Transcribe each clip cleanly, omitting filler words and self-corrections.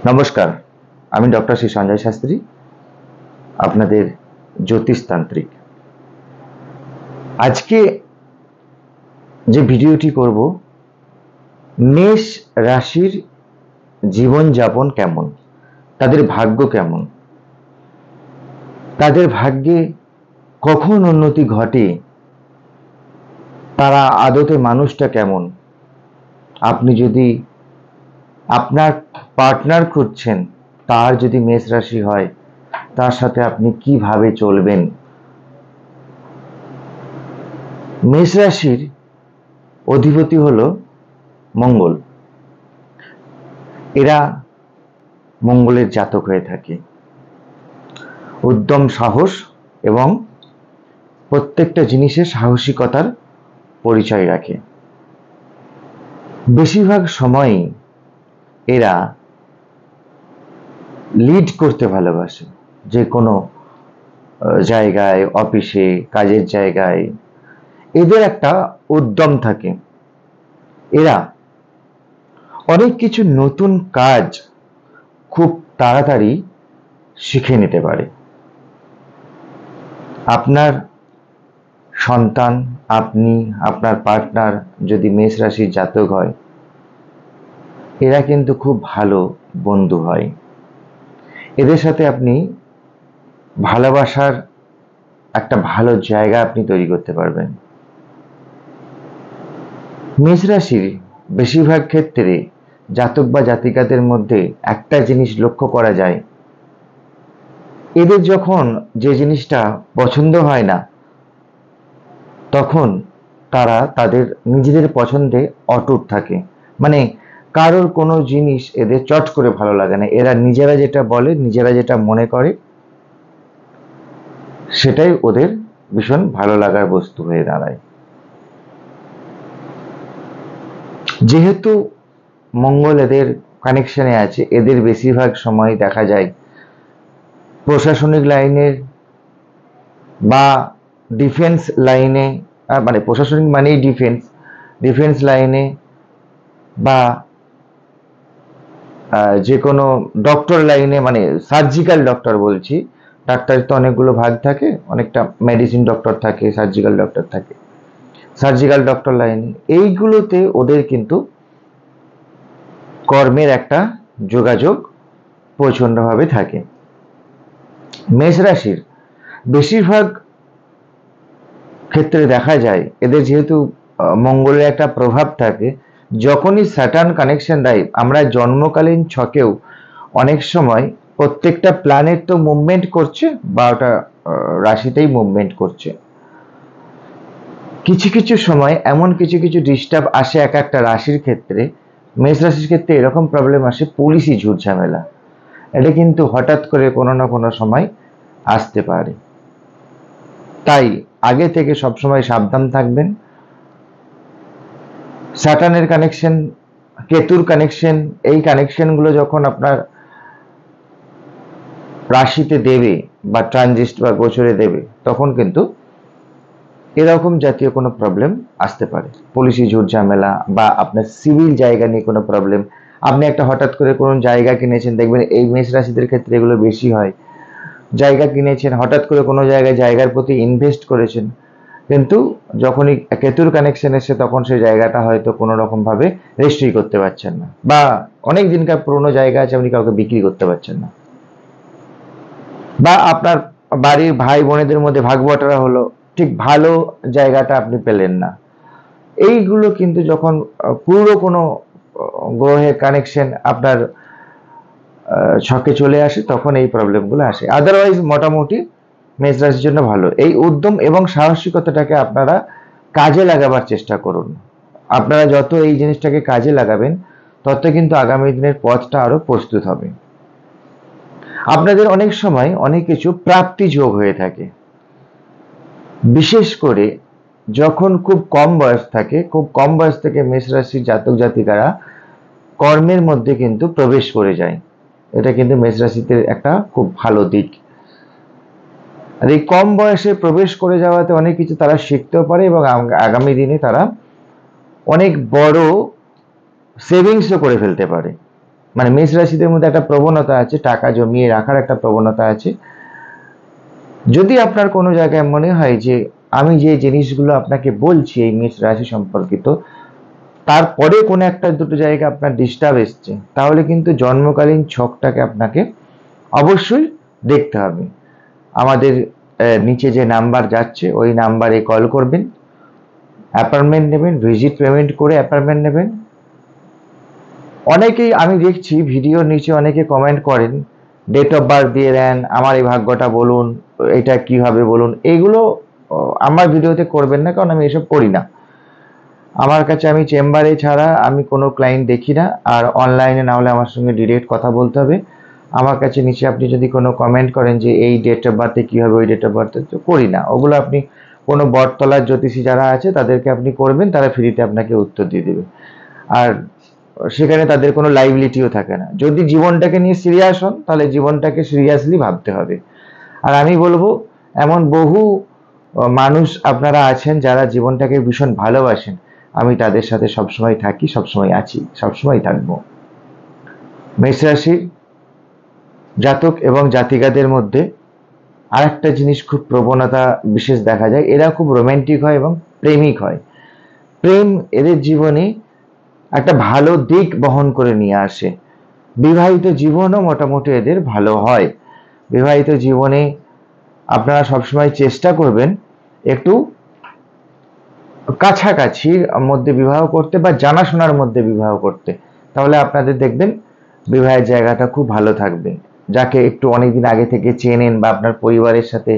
নমস্কার, আমি ডক্টর শ্রী সঞ্জয় শাস্ত্রী, আপনাদের জ্যোতিষতান্ত্রিক। আজকে যে ভিডিওটি করব, মেষ রাশির জীবনযাপন কেমন, তাদের ভাগ্য কেমন, তাদের ভাগ্যে কখন উন্নতি ঘটে, তারা আদতে মানুষটা কেমন। আপনি যদি আপনার পার্টনার খুঁজছেন, তার যদি মেষ রাশি হয়, তার সাথে আপনি কিভাবে চলবেন। মেষ রাশির অধিপতি হলো মঙ্গল। এরা মঙ্গলের জাতক হয়ে থাকে। উদ্যম, সাহস এবং প্রত্যেকটা জিনিসের সাহসিকতার পরিচয় রাখে। বেশিরভাগ সময়ই এরা লিড করতে ভালোবাসে। যে কোনো জায়গায়, অফিসে, কাজের জায়গায় এদের একটা উদ্যম থাকে। এরা অনেক কিছু নতুন কাজ খুব তাড়াতাড়ি শিখে নিতে পারে। আপনার সন্তান, আপনি, আপনার পার্টনার যদি মেষ রাশির জাতক হয়, এরা কিন্তু খুব ভালো বন্ধু হয়। এদের সাথে আপনি ভালোবাসার একটা ভালো জায়গা আপনি তৈরি করতে পারবেন। মেষ রাশির বেশিরভাগ ক্ষেত্রে জাতক বা জাতিকাদের মধ্যে একটা জিনিস লক্ষ্য করা যায়, এদের যখন যে জিনিসটা পছন্দ হয় না, তখন তারা তাদের নিজেদের পছন্দে অটুট থাকে। মানে কারোর কোনো জিনিস এদের চট করে ভালো লাগে না। এরা নিজেরা যেটা বলে, নিজেরা যেটা মনে করে, সেটাই ওদের ভীষণ ভালো লাগার বস্তু হয়ে দাঁড়ায়। যেহেতু মঙ্গল এদের কানেকশনে আছে, এদের বেশিরভাগ সময় দেখা যায় প্রশাসনিক লাইনের বা ডিফেন্স লাইনে, মানে প্রশাসনিক মানেই ডিফেন্স লাইনে বা যে কোনো ডক্টর লাইনে, মানে সার্জিক্যাল ডক্টর বলছি। ডাক্তারের তো অনেকগুলো ভাগ থাকে, অনেকটা মেডিসিন ডক্টর থাকে, সার্জিক্যাল ডক্টর থাকে। সার্জিক্যাল ডক্টর লাইনে এইগুলোতে ওদের কিন্তু কর্মের একটা যোগাযোগ প্রচন্ডভাবে থাকে। মেষ রাশির বেশিরভাগ ক্ষেত্রে দেখা যায় এদের যেহেতু মঙ্গলের একটা প্রভাব থাকে, যখনই স্যাটার্ন কানেকশন দেয়, আমরা জন্মকালীন ছকেও অনেক সময় প্রত্যেকটা প্ল্যানেট তো মুভমেন্ট করছে, বা ওটা রাশিতেই মুভমেন্ট করছে। কিছু কিছু সময় এমন কিছু কিছু ডিস্টার্ব আসে এক একটা রাশির ক্ষেত্রে। মেষ রাশির ক্ষেত্রে এরকম প্রবলেম আসে, পুলিশি ঝুট ঝামেলা। এটা কিন্তু হঠাৎ করে কোনো না কোনো সময় আসতে পারে। তাই আগে থেকে সবসময় সাবধান থাকবেন। স্যাটার্নের কানেকশন, কেতুর কানেকশন, এই কানেকশনগুলো যখন আপনার রাশিতে দেবে বা ট্রানজিট বা গোচরে দেবে, তখন কিন্তু এরকম জাতীয় কোনো প্রবলেম আসতে পারে। পুলিশি ঝুট ঝামেলা বা আপনার সিভিল জায়গা নিয়ে কোনো প্রবলেম। আপনি একটা হঠাৎ করে কোনো জায়গা কিনেছেন, দেখবেন এই মেষ রাশিদের ক্ষেত্রে এগুলো বেশি হয়। জায়গা কিনেছেন, হঠাৎ করে কোনো জায়গায় জায়গার প্রতি ইনভেস্ট করেছেন, কিন্তু যখনই কেতুর কানেকশন এসে তখন সেই জায়গাটা হয়তো কোনো রকম ভাবে রেজিস্ট্রি করতে পারছেন না, বা অনেক দিনকার পুরোনো জায়গা আছে, আপনি কাউকে বিক্রি করতে পারছেন না, বা আপনার বাড়ির ভাই বোনেদের মধ্যে ভাগ বটরা হলো, ঠিক ভালো জায়গাটা আপনি পেলেন না। এইগুলো কিন্তু যখন পুরো কোনো গ্রহের কানেকশন আপনার ছকে চলে আসে, তখন এই প্রবলেমগুলো আসে। আদারওয়াইজ মোটামুটি মেষ রাশির জন্য ভালো। এই উদ্যম এবং সাহসিকতাটাকে আপনারা কাজে লাগাবার চেষ্টা করুন। আপনারা যত এই জিনিসটাকে কাজে লাগাবেন, তত কিন্তু আগামী দিনের পথটা আরো প্রস্তুত হবে। আপনাদের অনেক সময় অনেক কিছু প্রাপ্তি যোগ হয়ে থাকে, বিশেষ করে যখন খুব কম বয়স থাকে। খুব কম বয়স থেকে মেষ রাশির জাতক জাতিকারা কর্মের মধ্যে কিন্তু প্রবেশ করে যায়। এটা কিন্তু মেষ রাশিতে একটা খুব ভালো দিক। আর এই কম বয়সে প্রবেশ করে যাওয়াতে অনেক কিছু তারা শিখতেও পারে, এবং আগামী দিনে তারা অনেক বড় সেভিংসও করে ফেলতে পারে। মানে মেষ রাশিদের মধ্যে একটা প্রবণতা আছে, টাকা জমিয়ে রাখার একটা প্রবণতা আছে। যদি আপনার কোনো জায়গায় মনে হয় যে আমি যে জিনিসগুলো আপনাকে বলছি এই মেষ রাশি সম্পর্কিত, তারপরে কোনো একটা দুটো জায়গা আপনার ডিস্টার্ব এসছে, তাহলে কিন্তু জন্মকালীন ছকটাকে আপনাকে অবশ্যই দেখতে হবে। আমাদের নিচে যে নাম্বার যাচ্ছে ওই নাম্বারে কল করবেন, অ্যাপয়েন্টমেন্ট নেবেন, ভিজিট পেমেন্ট করে অ্যাপয়েন্টমেন্ট নেবেন। অনেকেই আমি দেখছি ভিডিওর নিচে অনেকে কমেন্ট করেন, ডেট অফ বার্থ দিয়ে দেন, আমার এই ভাগ্যটা বলুন, এটা কি হবে বলুন। এগুলো আমার ভিডিওতে করবেন না, কারণ আমি এসব করি না। আমার কাছে আমি চেম্বারে ছাড়া আমি কোনো ক্লায়েন্ট দেখি না, আর অনলাইনে না হলে আমার সঙ্গে ডিরেক্ট কথা বলতে হবে। আমার কাছে নিচে আপনি যদি কোনো কমেন্ট করেন যে এই ডেট অফ বার্থে কী হবে, ওই ডেট অফ বার্থে, তো করি না ওগুলো। আপনি কোনো বটতলার জ্যোতিষী যারা আছে তাদেরকে আপনি করবেন, তারা ফ্রিতে আপনাকে উত্তর দিয়ে দেবে। আর সেখানে তাদের কোনো লাইবিলিটিও থাকে না। যদি জীবনটাকে নিয়ে সিরিয়াস হন তাহলে জীবনটাকে সিরিয়াসলি ভাবতে হবে। আর আমি বলবো, এমন বহু মানুষ আপনারা আছেন যারা জীবনটাকে ভীষণ ভালোবাসেন, আমি তাদের সাথে সবসময় থাকি, সবসময় আছি, সবসময় থাকবো। মেষ রাশির জাতক এবং জাতিকাদের মধ্যে আরেকটা জিনিস খুব প্রবণতা বিশেষ দেখা যায়, এরা খুব রোমান্টিক হয় এবং প্রেমিক হয়। প্রেম এদের জীবনে একটা ভালো দিক বহন করে নিয়ে আসে। বিবাহিত জীবনও মোটামুটি এদের ভালো হয়। বিবাহিত জীবনে আপনারা সবসময় চেষ্টা করবেন একটু কাছাকাছির মধ্যে বিবাহ করতে বা জানাশোনার মধ্যে বিবাহ করতে, তাহলে আপনাদের দেখবেন বিবাহের জায়গাটা খুব ভালো থাকবে। যাকে একটু অনেকদিন আগে থেকে চেনেন বা আপনার পরিবারের সাথে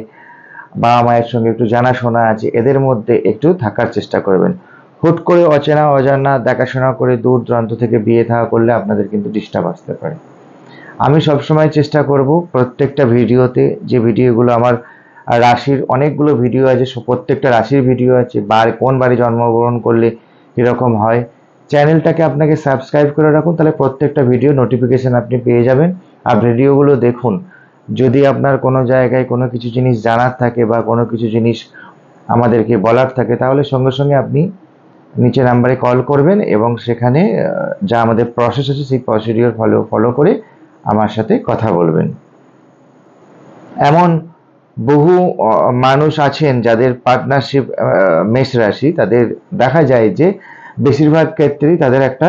বাবা মায়ের সঙ্গে একটু জানাশোনা আছে, এদের মধ্যে একটু থাকার চেষ্টা করবেন। হুট করে অচেনা অজানা দেখাশোনা করে দূর দূরান্ত থেকে বিয়ে থাকা করলে আপনাদের কিন্তু ডিস্টার্ব আসতে পারে। আমি সবসময় চেষ্টা করব প্রত্যেকটা ভিডিওতে, যে ভিডিওগুলো আমার রাশির অনেকগুলো ভিডিও আছে, প্রত্যেকটা রাশির ভিডিও আছে, কোন বারে জন্মগ্রহণ করলে কীরকম হয়, চ্যানেলটাকে আপনাকে সাবস্ক্রাইব করে রাখুন, তাহলে প্রত্যেকটা ভিডিও নোটিফিকেশান আপনি পেয়ে যাবেন। আর ভিডিওগুলো দেখুন। যদি আপনার কোনো জায়গায় কোনো কিছু জিনিস জানার থাকে বা কোনো কিছু জিনিস আমাদেরকে বলার থাকে, তাহলে সঙ্গে সঙ্গে আপনি নিচে নাম্বারে কল করবেন এবং সেখানে যা আমাদের প্রসেস আছে সেই প্রসিডিওর ফলো করে আমার সাথে কথা বলবেন। এমন বহু মানুষ আছেন যাদের পার্টনারশিপ মেষ রাশি, তাদের দেখা যায় যে বেশিরভাগ ক্ষেত্রেই তাদের একটা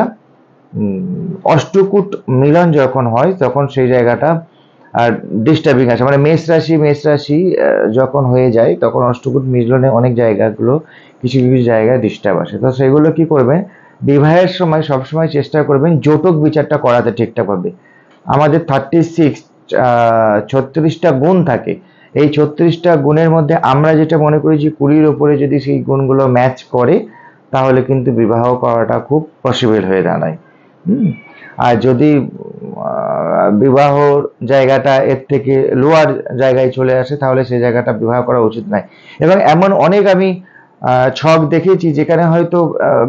অষ্টকূট মিলন যখন হয় তখন সেই জায়গাটা ডিস্টার্বিং আছে। মানে মেষ রাশি যখন হয়ে যায় তখন অষ্টকূট মিলনে অনেক জায়গাগুলো কিছু কিছু জায়গায় ডিস্টার্ব আসে। তো সেগুলো কি করবেন, বিবাহের সময় সবসময় চেষ্টা করবেন জটক বিচারটা করাতে ঠিকঠাকভাবে। আমাদের 36টা গুণ থাকে। এই 36টা গুণের মধ্যে আমরা যেটা মনে করি যে 20-র ওপরে যদি সেই গুণগুলো ম্যাচ করে তাহলে কিন্তু বিবাহ করাটা খুব পসিবল হয়ে দাঁড়ায়। আর যদি বিবাহ জায়গাটা এর থেকে লোয়ার জায়গায় চলে আসে তাহলে সেই জায়গাটা বিবাহ করা উচিত নয়। এবং এমন অনেক আমি ছক দেখেছি যেখানে হয়তো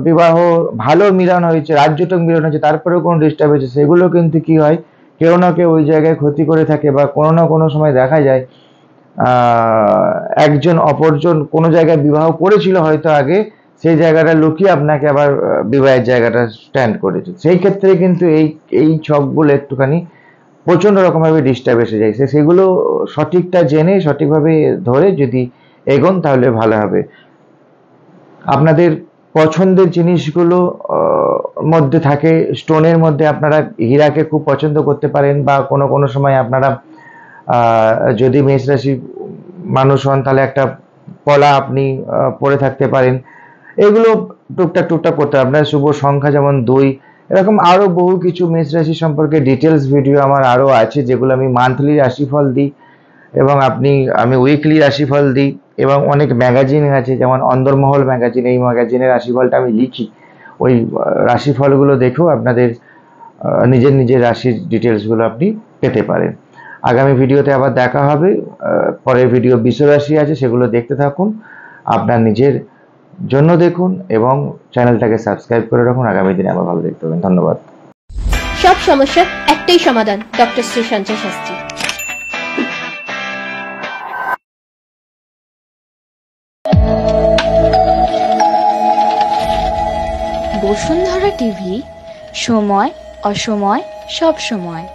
বিবাহ ভালো মিলন হয়েছে, রাজ্যটক মিলন হয়েছে, তারপরেও কোনো ডিস্টার্ব হয়েছে, সেগুলো কিন্তু কি হয়, কেউ না কেউ ওই জায়গায় ক্ষতি করে থাকে। বা কোনো না কোনো সময় দেখা যায় একজন অপরজন কোনো জায়গায় বিবাহ করেছিল হয়তো আগে, সেই জায়গাটা লুকিয়ে আপনাকে আবার বিবাহের জায়গাটা স্ট্যান্ড করেছে। সেই ক্ষেত্রে কিন্তু এই ছকগুলো একটুখানি প্রচণ্ড রকমভাবে ডিস্টার্ব এসে যায়। সেগুলো সঠিকটা জেনে সঠিকভাবে ধরে যদি এগোন তাহলে ভালো হবে। আপনাদের পছন্দের জিনিসগুলো মধ্যে থাকে স্টোনের মধ্যে আপনারা হীরাকে খুব পছন্দ করতে পারেন, বা কোনো কোনো সময় আপনারা যদি মেষ রাশি মানুষ হন তাহলে একটা পলা আপনি পরে থাকতে পারেন। এগুলো টুকটাক করতে আপনার শুভ সংখ্যা যেমন 2, এরকম আরও বহু কিছু মেষ রাশি সম্পর্কে ডিটেলস ভিডিও আমার আরও আছে, যেগুলো আমি মান্থলি রাশিফল দিই এবং আমি উইকলি রাশিফল দিই। এবং অনেক ম্যাগাজিন আছে, যেমন অন্দরমহল ম্যাগাজিন, এই ম্যাগাজিনের রাশিফলটা আমি লিখি। ওই রাশিফলগুলো দেখেও আপনাদের নিজের রাশির ডিটেলসগুলো আপনি পেতে পারেন। আগামী ভিডিওতে আবার দেখা হবে। পরের ভিডিও বিশ্বরাশি আছে, সেগুলো দেখতে থাকুন, আপনার নিজের জন্য দেখুন এবং চ্যানেলটাকে সাবস্ক্রাইব করে রাখুন। আগামী দিনে আবার ভালো দেখতে পাবেন। ধন্যবাদ। সব সমস্যার একটাই সমাধান, ডক্টর শ্রী সঞ্জয় শাস্ত্রী। বসুন্ধরা টিভি, সময় অসময় সব সময়।